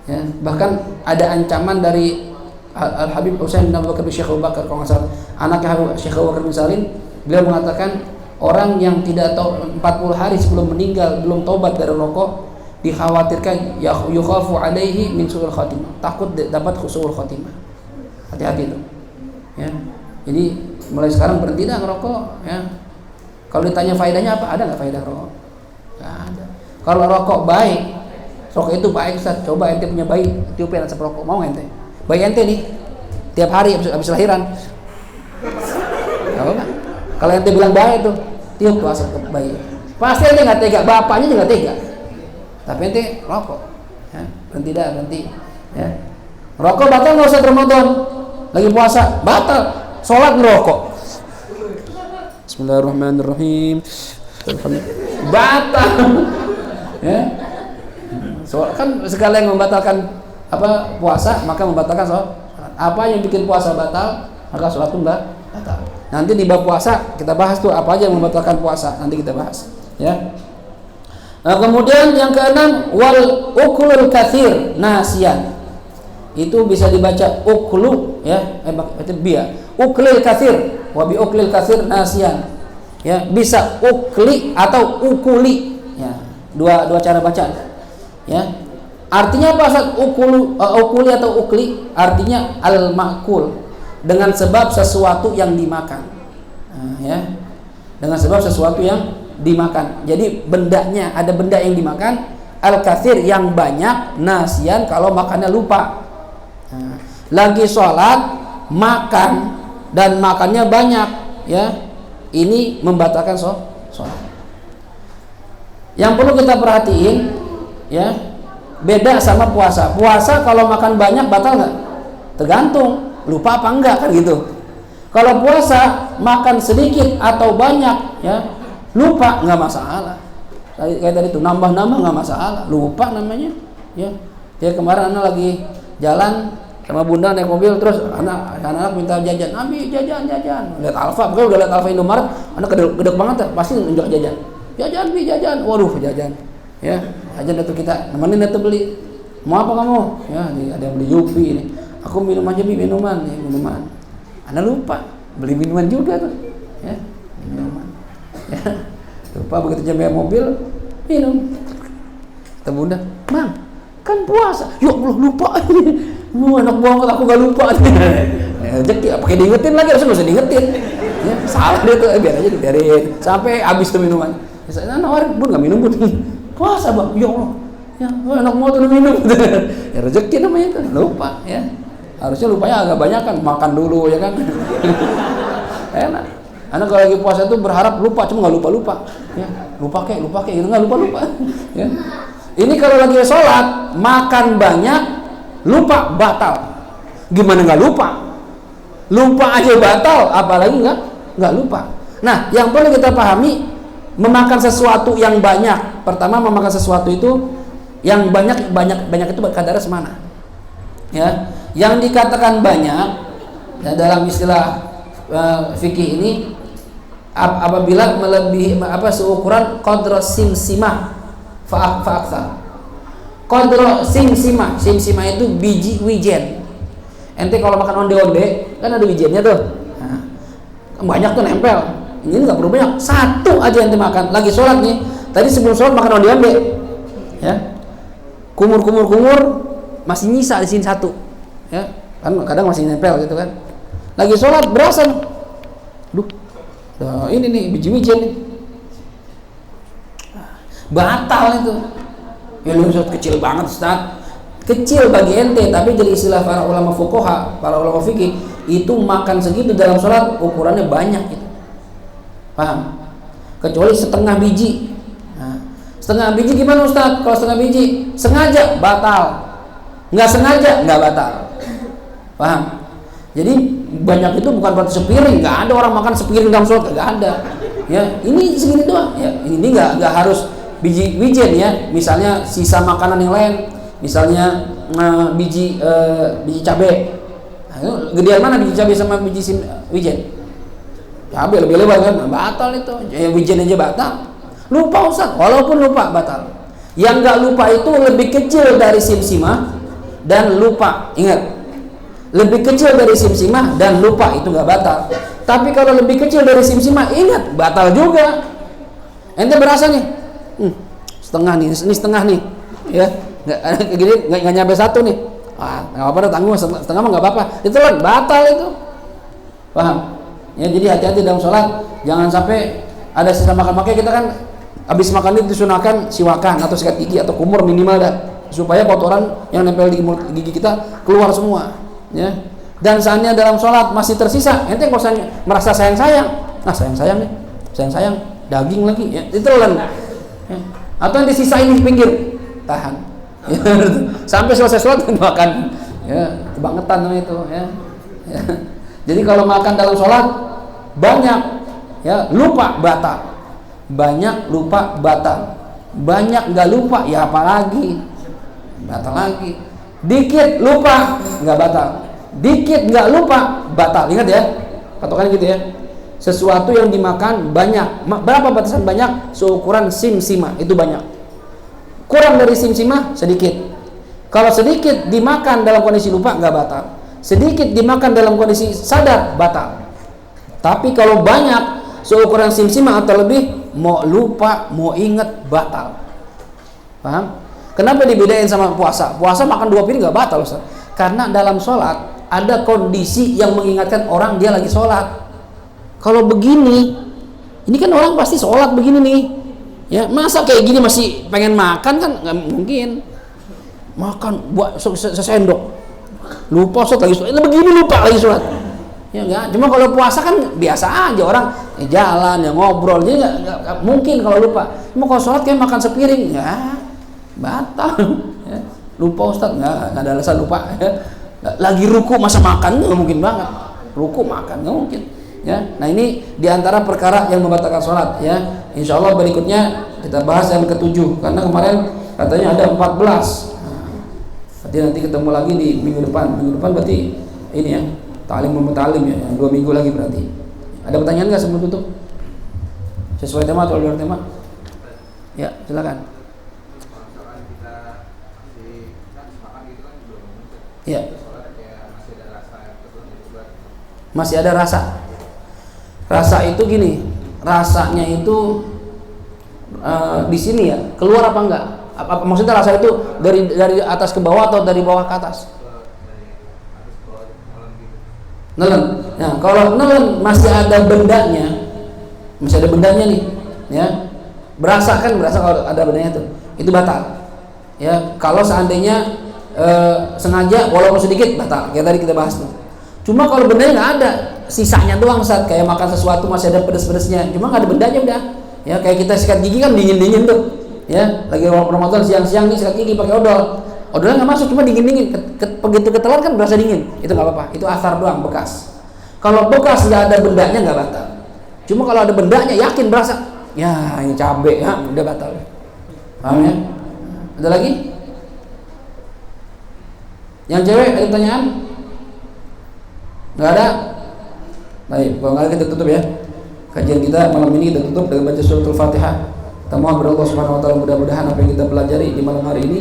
Ya, bahkan ada ancaman dari Al-Habib Husain bin Abu Bakar bin Syekh Abu Bakar, kalau nggak salah, anaknya Syekh Abu Bakar bin Salim, beliau mengatakan orang yang tidak tahu 40 hari sebelum meninggal belum tobat dari rokok, dikhawatirkan yukhafu alaihi min su'ul khatimah, takut dapat su'ul khatimah. Hati-hati itu. Ya. Jadi mulai sekarang berhenti dah ngerokok, ya. Kalau ditanya faedahnya apa? Ada nggak faedah rokok? Nggak ada. Kalau rokok baik, rokok itu baik, Ustaz. Coba ente punya bayi, tiupin asap rokok, mau ente? Bayi ente nih, tiap hari habis lahiran. Gak apa-apa. Kalau ente bilang baik tuh, tiup tuh asap bayi. Pasti ente nggak tega, bapaknya juga tega. Tapi ente rokok, ya. Berhenti. Ya. Rokok batal nggak usah Ramadan, lagi puasa batal, sholat ngerokok. Bismillahirrahmanirrahim. Batal. Ya. So, kan segala yang membatalkan puasa maka membatalkan sholat. Apa yang bikin puasa batal maka sholat pun batal. Nanti di bab puasa kita bahas tuh apa aja yang membatalkan puasa, nanti kita bahas, ya. Nah, kemudian yang keenam, wal uklul katsir nasiyan. Itu bisa dibaca uklu, ya, itu biya. Uklil katsir, wa bi uklil katsir nasiyan. Ya, bisa ukli atau ukuli. Ya, dua cara baca. Ya. Artinya apa Ustaz? Ukuli atau ukli? Artinya al-ma'kul, dengan sebab sesuatu yang dimakan. Nah, ya. Dengan sebab sesuatu yang dimakan. Jadi bendanya, ada benda yang dimakan, al-katsir yang banyak, nasian kalau makannya lupa. Nah, lagi sholat makan dan makannya banyak, ya. Ini membatalkan sholat. Yang perlu kita perhatiin, ya, beda sama puasa. Puasa kalau makan banyak batal nggak? Tergantung lupa apa enggak, kan gitu. Kalau puasa makan sedikit atau banyak, ya, lupa nggak masalah. Kayak tadi tuh nambah nggak masalah. Lupa namanya, ya. Dia kemarin anak lagi jalan sama bunda naik mobil, terus anak minta jajan, ambil jajan. Lihat Alfa, pokoknya udah lihat Alfa Indomaret, anak gede banget, pasti nunjuk jajan. Jajan, waduh jajan. Ya, aja tuh kita nemenin tuh beli. Mau apa kamu? Ya, ada yang beli Yupi ini. Aku minum aja minuman, ya, minuman. Anda lupa beli minuman juga tuh. Ya, minuman. Ya, lupa begitu jam bayar mobil minum. Kata bunda, Mang, kan puasa. Ya Allah lupa. Lu anak banget, aku gak lupa. Rezeki, pakai diingetin lagi, harusnya gak usah diingetin. Ya, salah dia tuh, biar aja dibiarin sampai habis tuh minuman. Saya nawarin, Bun gak minum Bun. Puasa Bang, ya Allah. Ya, anak mau tuh minum. Ya rezeki namanya itu, lupa ya. Harusnya lupanya agak banyak kan, makan dulu ya kan. Enak. Anak kalau lagi puasa tuh berharap lupa, cuma nggak lupa. Ya, lupa kayak, gitu nggak lupa. Ya. Ini kalau lagi sholat, makan banyak, lupa batal. Gimana nggak lupa? Lupa aja batal, apalagi nggak lupa. Nah, yang perlu kita pahami, memakan sesuatu yang banyak. Pertama, memakan sesuatu itu yang banyak itu kadarnya semana. Ya, yang dikatakan banyak ya, dalam istilah fikih ini apabila melebihi seukuran qadra simsimah fa'aktsar. Qadra simsimah itu biji wijen. Ente kalau makan onde-onde kan ada wijennya tuh. Nah, banyak tuh nempel. Ini nggak perlu banyak, satu aja ente makan. Lagi sholat nih, tadi sebelum sholat makan onde-onde, ya, kumur masih nyisa di sini satu, ya, kan kadang masih nempel gitu kan. Lagi sholat berasa, ini nih biji wijen nih, batal itu. Ya lu Ustaz, kecil banget Ustaz. Kecil bagi ente, tapi jadi istilah para ulama fuqaha, para ulama fikih, itu makan segitu dalam sholat ukurannya banyak gitu. Paham? Kecuali setengah biji. Nah, setengah biji gimana Ustaz? Kalau setengah biji sengaja batal, nggak sengaja nggak batal. Paham? Jadi banyak itu bukan berarti sepiring. Nggak ada orang makan sepiring dalam sholat, nggak ada. Ya, ini segini doang. Ya, ini nggak harus biji wijen ya. Misalnya sisa makanan yang lain, misalnya biji cabai. Nah, gedean mana biji cabai sama biji wijen? Cabai lebih lebar kan, batal itu. Ya, wijen aja batal. Lupa Ustaz, walaupun lupa batal. Yang nggak lupa itu lebih kecil dari simsimah dan lupa. Ingat, lebih kecil dari simsimah dan lupa itu nggak batal. Tapi kalau lebih kecil dari simsimah, ingat batal juga. Ente berasa nih, setengah nih, ini setengah nih, ya, nggak nyampe satu nih. Nggak apa-apa, tanggung setengah mah nggak apa-apa. Itu kan batal itu, paham? Ya, jadi hati-hati dalam sholat, jangan sampai ada sisa makan. Makanya kita kan habis makan itu disunahkan siwakan atau sikat gigi atau kumur minimal dah, supaya kotoran yang nempel di gigi kita keluar semua. Ya. Dan seandainya dalam sholat masih tersisa, ente kalau merasa sayang, sayang nih, sayang daging lagi, ya, itu lah. Ya. Atau yang disisain di pinggir, tahan. Ya. Sampai selesai sholat makan, ya, kebangetan itu, ya. Ya. Jadi kalau makan dalam sholat banyak, ya, lupa batal. Banyak lupa batal. Banyak nggak lupa, ya apalagi batal lagi. Dikit lupa nggak batal. Dikit nggak lupa batal. Ingat ya, patokannya gitu ya. Sesuatu yang dimakan banyak. Berapa batasan banyak? Seukuran simsimah, itu banyak. Kurang dari simsimah sedikit. Kalau sedikit dimakan dalam kondisi lupa nggak batal. Sedikit dimakan dalam kondisi sadar batal. Tapi kalau banyak seukuran simsimah atau lebih, mau lupa mau inget batal. Paham? Kenapa dibedain sama puasa? Puasa makan 2 piring nggak batal Ustaz. Karena dalam sholat ada kondisi yang mengingatkan orang dia lagi sholat. Kalau begini, ini kan orang pasti sholat begini nih, ya, masa kayak gini masih pengen makan kan nggak mungkin. Makan buat sesendok, lupa sholat lagi sholat, begini lupa lagi sholat. Ya enggak, cuma kalau puasa kan biasa aja orang jalan, ya ngobrol, jadi nggak mungkin kalau lupa. Cuma kalau sholat kayak makan sepiring, ya batal. Ya. Lupa Ustaz, nggak ada alasan lupa. Ya. Lagi ruku masa makan nggak mungkin banget. Ruku makan nggak mungkin. Ya, nah ini diantara perkara yang membatalkan sholat. Ya, insya Allah berikutnya kita bahas yang ke-7 karena kemarin katanya ada 14. Nanti ketemu lagi di minggu depan. Minggu depan berarti ini ya, ta'lim mutalim ya, 2 minggu lagi berarti. Ada pertanyaan nggak sebelum tutup? Sesuai tema atau luar tema? Ya, silakan. Ya. Masih ada rasa. Rasa itu gini, rasanya itu di sini ya, keluar apa enggak? Maksudnya rasa itu dari atas ke bawah atau dari bawah ke atas? Nelen. Nah, kalau nelen masih ada bendanya nih, ya. Berasa kalau ada bendanya itu batal. Ya, kalau seandainya sengaja walaupun sedikit batal. Kayak tadi kita bahas tuh. Cuma kalau bendanya nggak ada, sisanya doang saat kayak makan sesuatu masih ada pedes-pedesnya, cuma nggak ada bendanya udah. Ya kayak kita sikat gigi kan dingin tuh. Ya lagi Ramadan siang-siang nih sikat gigi pakai odolnya nggak masuk, cuma dingin. Begitu ketelan kan berasa dingin, itu nggak apa-apa, itu asar doang bekas. Kalau bekas nggak ada bendanya nggak batal. Cuma kalau ada bendanya yakin berasa, ya ini cabai ya udah batal. Paham ya? Ada lagi? Yang cewek ada pertanyaan? Nggak ada? Baik, kalau nggak ada kita tutup ya. Kajian kita malam ini kita tutup dengan baca suratul Fatihah. Kita mohon kepada Allah Subhanahu wa taala mudah-mudahan apa yang kita pelajari di malam hari ini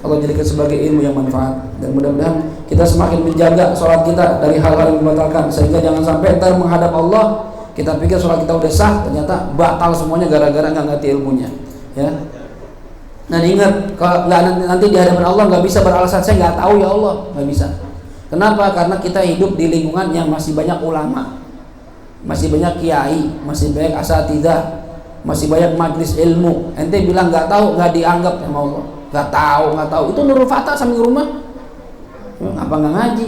Allah jadikan sebagai ilmu yang manfaat, dan mudah-mudahan kita semakin menjaga sholat kita dari hal-hal yang membatalkan, sehingga jangan sampai ntar menghadap Allah kita pikir sholat kita udah sah, ternyata batal semuanya gara-gara nggak ngerti ilmunya. Ya. Dan ingat, kalau nanti di hadapan Allah nggak bisa beralasan saya nggak tahu ya Allah, nggak bisa. Kenapa? Karena kita hidup di lingkungan yang masih banyak ulama, masih banyak kiai, masih banyak asatidzah, masih banyak majlis ilmu. Ente bilang nggak tahu, nggak dianggap sama Allah. Nggak tahu. Itu Nurul Fatah samping rumah. Apa nggak ngaji?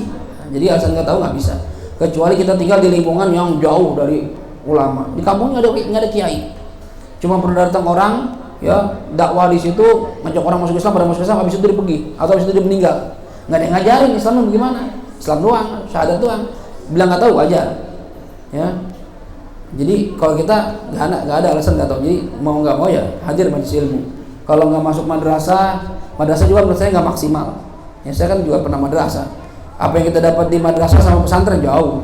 Jadi alasan nggak tahu nggak bisa. Kecuali kita tinggal di lingkungan yang jauh dari ulama. Di kampungnya nggak ada kiai. Cuma pernah datang orang, ya dakwah di situ, ngajak orang masuk Islam, pada masuk Islam, habis itu dia pergi, atau habis itu dia meninggal. Nggak ada yang ngajarin Islam bagaimana. Islam doang, syahadat doang. Bilang nggak tahu aja. Ya. Jadi kalau kita nggak ada alasan nggak tahu. Jadi mau nggak mau ya hadir majelis ilmu. Kalau nggak masuk madrasah juga menurut saya nggak maksimal. Ya saya kan juga pernah madrasah. Apa yang kita dapat di madrasah sama pesantren jauh.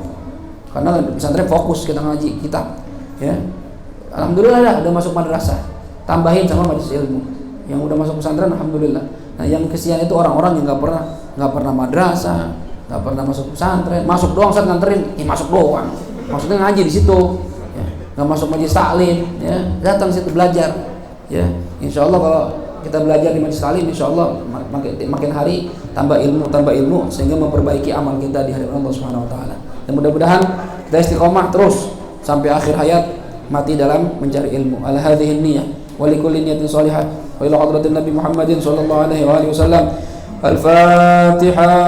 Karena pesantren fokus kita ngaji kitab. Ya. Alhamdulillah dah udah masuk madrasah. Tambahin sama majelis ilmu. Yang udah masuk pesantren alhamdulillah. Nah yang kesian itu orang-orang yang nggak pernah madrasah, nggak pernah masuk pesantren, masuk doang saat nganterin, masuk doang. Maksudnya ngaji di situ. Nggak masuk majelis taklim, ya datang situ belajar, ya insya Allah kalau kita belajar di majelis taklim, insya Allah makin hari tambah ilmu sehingga memperbaiki amal kita di hadapan Allah Subhanahu Wa Taala. Dan mudah-mudahan kita istiqomah terus sampai akhir hayat, mati dalam mencari ilmu. Ala hadhihi niyyah wa likulli niyatin shalihah wa ila hadratin Nabi Muhammadin sallallahu alaihi wasallam. Al-Fatihah.